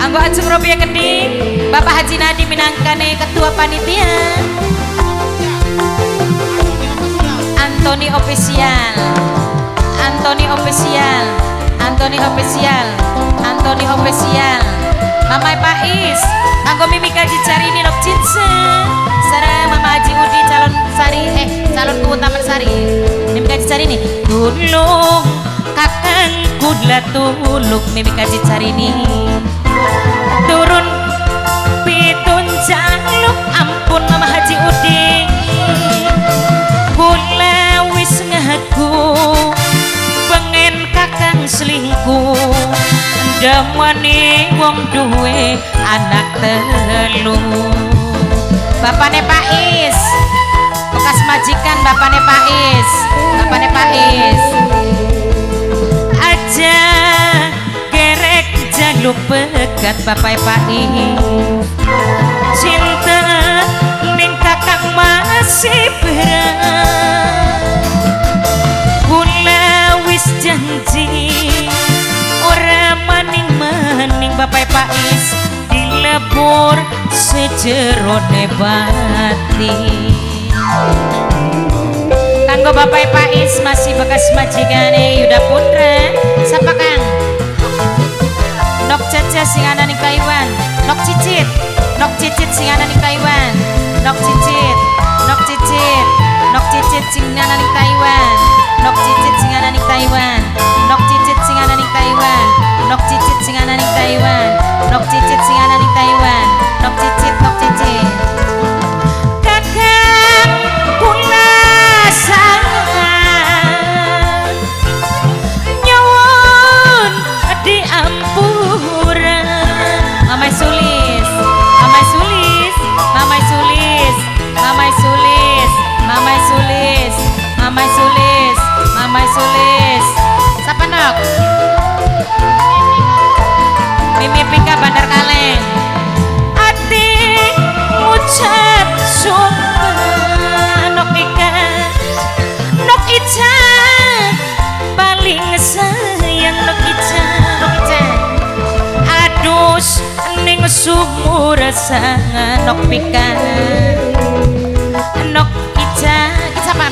Anggo Ajeng Robia Keding, Bapak Haji Nadi minangkane ketua panitia. Antoni Official, Antoni Official, Antoni Official, Antoni Official. Mama Pais, anggo Mimika Jicarini Nok Cinse, Sarah Mama Haji Udi calon sari, calon ku Taman Sari. Mimika Jicarini, tulung kakang kudla tulung Mimika Jicarini. Turun pitun jaluk ampun Mama Haji Udi. Kula wis ngaku pengen kakang selingkuh. Demane wong duwe anak telu. Bapane Pais, bekas majikan bapane Pais, bapane Pais. Aja gerek jaluk pegat bapake Pais. Cinta ning kakang masih berat. Kula wis janji ora maning-maning Bapak Pais dilebur sejerone bati. Kanggo Bapak Pais masih bekas majikane Yuda Putra. Sapa Kang? Nok Caca sing ana ning Taiwan. Nok Cicit, Nok Cicit sing ana ning Taiwan. Nok Cicit, Nok Cicit, Nok Cicit sing ana ning Taiwan. Nok Cicit sing ana ning Taiwan. Nok Cicit sing ana ning Taiwan. Nok Cicit sing ana ning Taiwan. Nok Cicit sing ana ning Taiwan. Nok Cicit, Nok Cicit. Kakang kula sayang nyuwun diampura. Mamai Sulis, Mamai Sulis, Mamai Sulis, Mamai Sulis, Mamai Sulis, Mamai Sulis, Mamai Sulis. Sapa Nok? Mimi Pika Bandar Kaleng. Ati ngucap sumpah Nok Ika, Nok Ica paling sayang Nok Ica, Nok Ica. Adus ning sumur sang Nok Pika, Nok Ica, Ica pan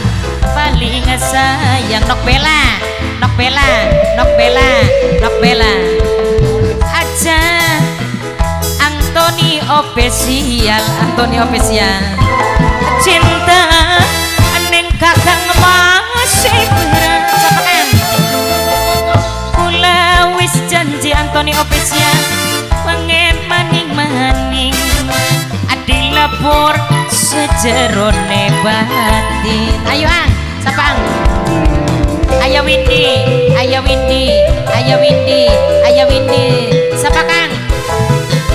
paling sayang Nok Bella, Nok Bella, Nok Bella, Nok Bella. Aja Antoni Official, Antoni Official. Cinta ning kakang masih berat. Sapa Kang? Kula wis janji Antoni Official pengen maning-maning adi lebur sejerone batin. Ayo Ang, sapa Ang? Ayo Windy, ayo Windy, ayo Windy, ayo Windy. Sapa Kang?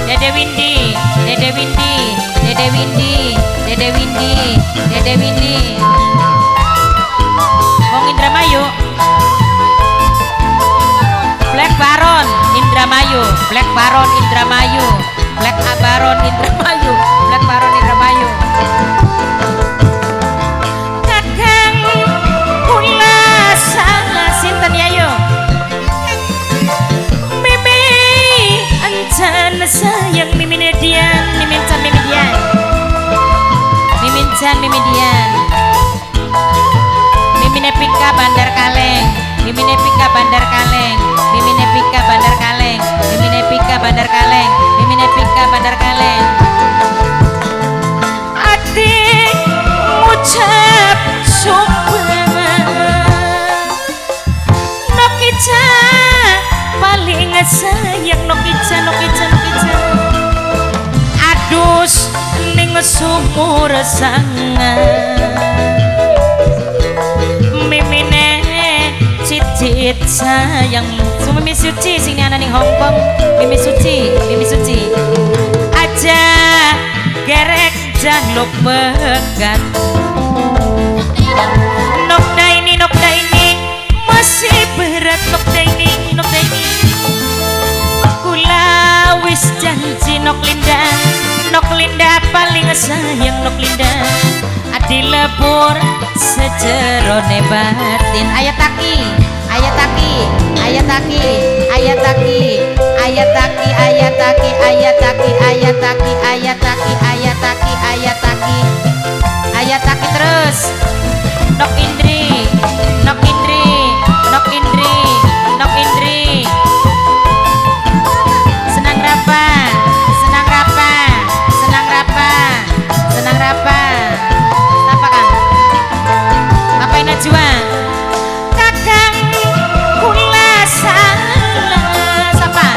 Dede Windy, Dede Windy, Dede Windy, Dede Windy, Dede Windy. Wong Indramayu. Black Baron Indramayu, Black Baron Indramayu, Black Baron Indramayu, Black Baron Indramayu. Kakang kula salah sinten yayo. Mimi ancan sayang Mimine Dian, Mimin Can Mimi Dian. Mimin Can Mimi Dian. Mimine Pika Bandar Kaleng, Mimine Pika Bandar Kaleng, Mimine Pika Bandar Kaleng, Mimine Pika Bandar Kaleng, Mimine Pika Bandar Kaleng. Ati ngucap sumpah Nok Ica paling sayang Nok Ica, Nok Ica, Nok Ica. Adus ning sumur sanga Mimine Cicit sayang Mimi Suci sing ana ning Hongkong. Mimi Suci, Mimi Suci. Aja gerek jaluk pegat. Nok Daini, Nok Daini masih berat Nok Daini, Nok Daini. Kula wis janji Nok Linda, Nok Linda paling sayang Nok Linda. Adi lebur sejerone batin. Ayat Taki, Ayat Taki, Ayat Taki, Ayat Taki, ayataki ayataki ayataki ayataki ayataki ayataki ayataki ayataki terus nok indri nok indri nok indri nok indri senang rapa senang rapa senang rapa senang rapa apa kan ngapain najwa kakang kula salah sapa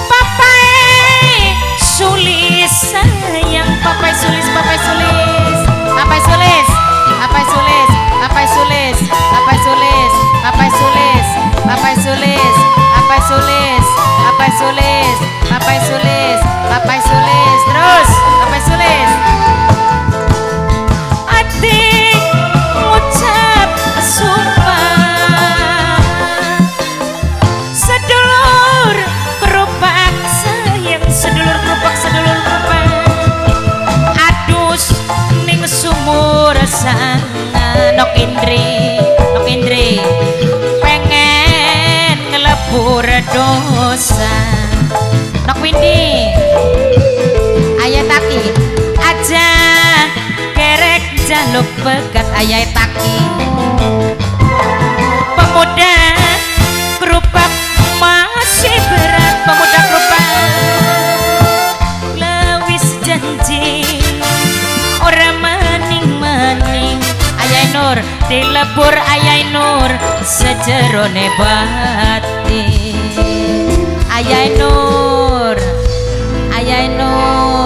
papai sulis sayang papai sulis papai sulis papai sulis papai sulis papai sulis papai sulis papai sulis papai sulis papai sulis papai sulis papai sulis papai sulis terus papai sulis adik ngucap sumpah sedulur kerupak sayang sedulur kerupak adus ning sumur sang nok indri pengen ngelebur dosa nok windi ayataki aja kerek jaluk pegat ayataki pemuda kerupak masih berat pemuda kerupak lewis janji orang maning-maning ayai nur dilebur ayai nur sejerone batin ayai nur ayai nur